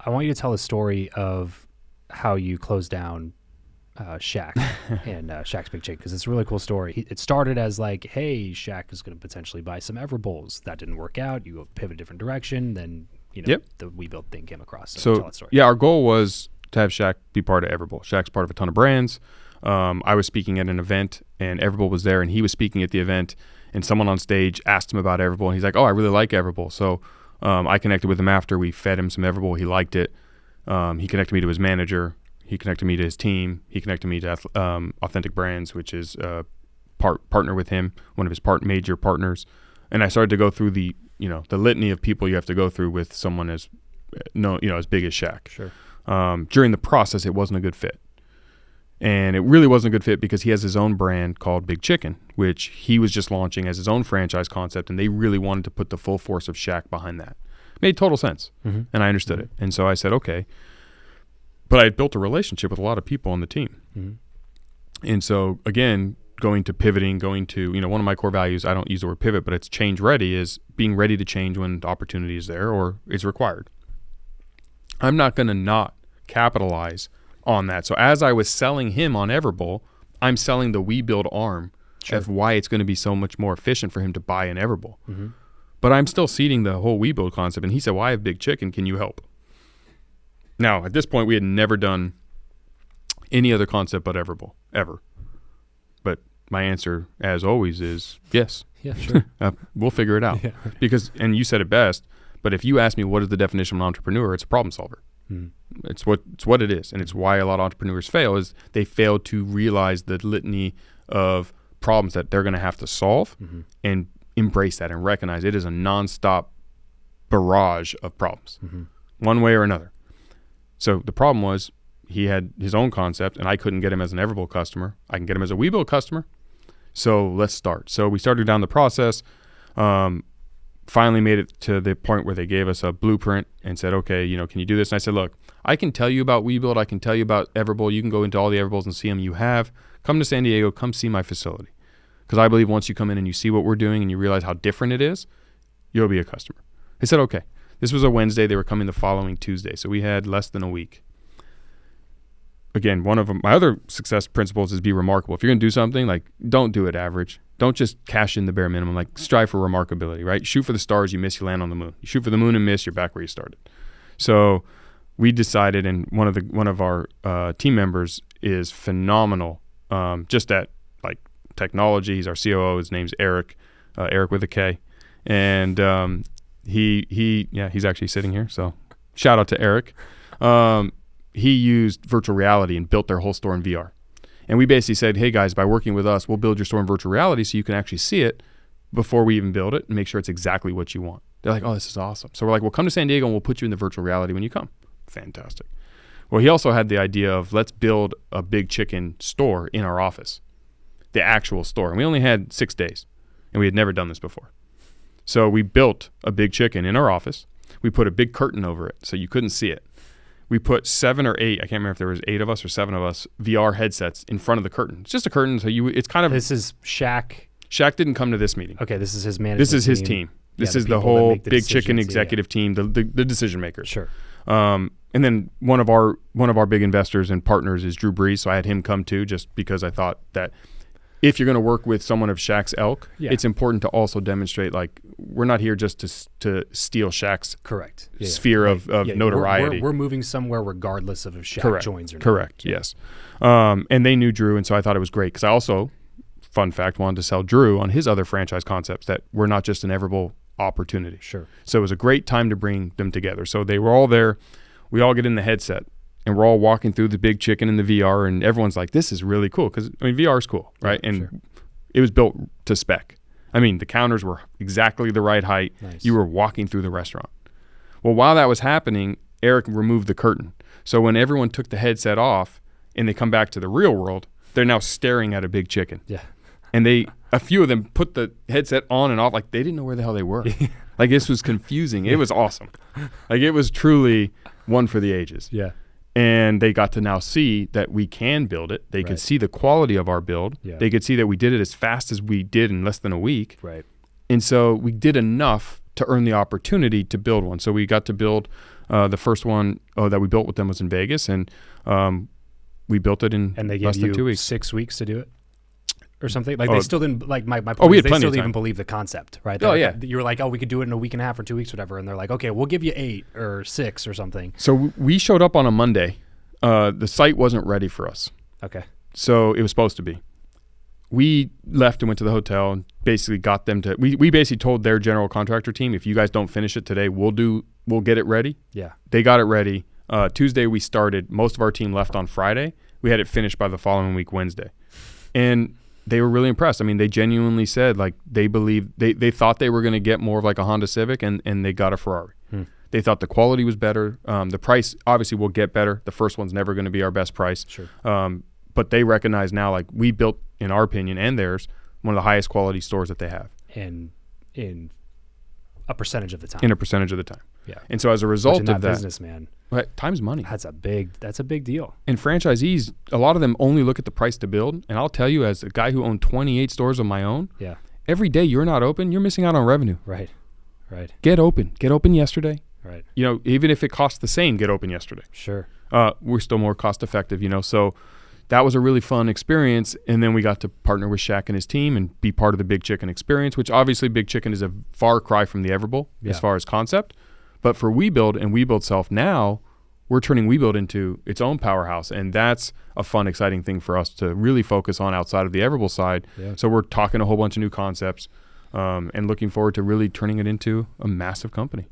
I want you to tell a story of how you closed down Shaq and Shaq's Big Chicken, because it's a really cool story. It started as like, hey, Shaq is going to potentially buy some Everbowls. That didn't work out. You pivot a different direction. Then, the We Build thing came across. So tell that story. Yeah, our goal was to have Shaq be part of Everbowl. Shaq's part of a ton of brands. I was speaking at an event, and Everbowl was there, and he was speaking at the event, and someone on stage asked him about Everbowl, and he's like, oh, I really like Everbowl. So I connected with him after. We fed him some Everbowl. He liked it. He connected me to his manager. He connected me to his team. He connected me to Authentic Brands, which is partner with him, one of his major partners. And I started to go through the litany of people you have to go through with someone as big as Shaq. Sure. During the process, it wasn't a good fit. And it really wasn't a good fit because he has his own brand called Big Chicken, which he was just launching as his own franchise concept, and they really wanted to put the full force of Shaq behind that. Made total sense, and I understood it. And so I said, okay. But I had built a relationship with a lot of people on the team. And so, again, going to one of my core values, I don't use the word pivot, but it's change ready, is being ready to change when the opportunity is there or is required. I'm not going to not capitalize on that. So as I was selling him on Everbowl, I'm selling the We Build arm of why it's going to be so much more efficient for him to buy an Everbowl. But I'm still seeding the whole We Build concept. And he said, well, I have Big Chicken. Can you help? Now, at this point, we had never done any other concept but Everbowl, ever. But my answer, as always, is yes. Yeah, sure. We'll figure it out. Yeah. Because, and you said it best, but if you ask me what is the definition of an entrepreneur, it's a problem solver. It's what it is. And it's why a lot of entrepreneurs fail, is they fail to realize the litany of problems that they're going to have to solve and embrace that and recognize it is a nonstop barrage of problems, one way or another. So the problem was he had his own concept, and I couldn't get him as an Everbowl customer. I can get him as a We Build customer. So let's start. So we started down the process, finally made it to the point where they gave us a blueprint and said, okay, can you do this? And I said, look, I can tell you about We Build. I can tell you about Everbowl. You can go into all the Everbowls and see them you have. Come to San Diego. Come see my facility. Because I believe once you come in and you see what we're doing and you realize how different it is, you'll be a customer. They said, okay. This was a Wednesday. They were coming the following Tuesday. So we had less than a week. Again, one of my other success principles is be remarkable. If you're going to do something, like, don't do it average. Don't just cash in the bare minimum. Like, strive for remarkability, right? Shoot for the stars. You miss, you land on the moon. You shoot for the moon and miss, you're back where you started. So we decided, and one of our team members is phenomenal just at, like, technology. He's our COO. His name's Eric, Eric with a K. And he's actually sitting here, so shout out to Eric. He used virtual reality and built their whole store in VR. And we basically said, hey guys, by working with us, we'll build your store in virtual reality so you can actually see it before we even build it and make sure it's exactly what you want. They're like, oh, this is awesome. So we're like, well, come to San Diego and we'll put you in the virtual reality when you come. Fantastic. Well, he also had the idea of, let's build a Big Chicken store in our office, the actual store. And we only had 6 days, and we had never done this before. So we built a Big Chicken in our office. We put a big curtain over it so you couldn't see it. We put 7 or 8, I can't remember if there was 8 of us or 7 of us, VR headsets in front of the curtain. It's just a curtain, so it's kind of... This is Shaq. Shaq didn't come to this meeting. Okay, this is his management This is his team. This is the whole Big Chicken executive team, the decision makers. Sure. And then one of our big investors and partners is Drew Brees, so I had him come too, just because I thought that if you're going to work with someone of Shaq's ilk, it's important to also demonstrate, like, we're not here just to steal Shaq's sphere of notoriety. We're moving somewhere regardless of if Shaq joins or not. Correct, yes. And they knew Drew, and so I thought it was great because I also, fun fact, wanted to sell Drew on his other franchise concepts that were not just an Everbowl opportunity. Sure. So it was a great time to bring them together. So they were all there. We all get in the headset. And we're all walking through the Big Chicken in the VR, and everyone's like, this is really cool. Because, VR is cool, right? And it was built to spec. The counters were exactly the right height. Nice. You were walking through the restaurant. Well, while that was happening, Eric removed the curtain. So when everyone took the headset off and they come back to the real world, they're now staring at a Big Chicken. Yeah. And a few of them put the headset on and off, like they didn't know where the hell they were. Like, this was confusing. It was awesome. Like, it was truly one for the ages. Yeah. And they got to now see that we can build it. They could see the quality of our build. They could see that we did it as fast as we did in less than a week. Right. And so we did enough to earn the opportunity to build one. So we got to build the first one that we built with them was in Vegas, and we built it in and they less gave than you 2 weeks. 6 weeks to do it or something. Like they still didn't like my point. we had They plenty still of didn't time. even believe the concept, right? Oh, yeah. You were like, oh, we could do it in a week and a half or 2 weeks, whatever. And they're like, okay, we'll give you 8 or 6 or something. So we showed up on a Monday. The site wasn't ready for us. Okay. So it was supposed to be. We left and went to the hotel and basically got them to. We basically told their general contractor team, if you guys don't finish it today, we'll get it ready. Yeah. They got it ready. Tuesday we started. Most of our team left on Friday. We had it finished by the following week, Wednesday, and they were really impressed. I mean, they genuinely said like they believed they thought they were going to get more of like a Honda Civic, and they got a Ferrari. They thought the quality was better. The price obviously will get better. The first one's never going to be our best price. Sure. But they recognize now, like we built, in our opinion and theirs, one of the highest quality stores that they have. And in a percentage of the time. In a percentage of the time. Yeah. And so as a result in that of that, business, man, time's money. that's a big deal. And franchisees, a lot of them only look at the price to build. And I'll tell you, as a guy who owned 28 stores of my own, Yeah. every day you're not open, you're missing out on revenue. Right. Get open. Get open yesterday. Right. You know, even if it costs the same, get open yesterday. Sure. We're still more cost effective, you know. So that was a really fun experience. And then we got to partner with Shaq and his team and be part of the Big Chicken experience, which obviously Big Chicken is a far cry from the Everbowl as far as concept. But for WeBuild and WeBuild Self now, we're turning WeBuild into its own powerhouse. And that's a fun, exciting thing for us to really focus on outside of the Everbowl side. Yeah. So we're talking a whole bunch of new concepts and looking forward to really turning it into a massive company.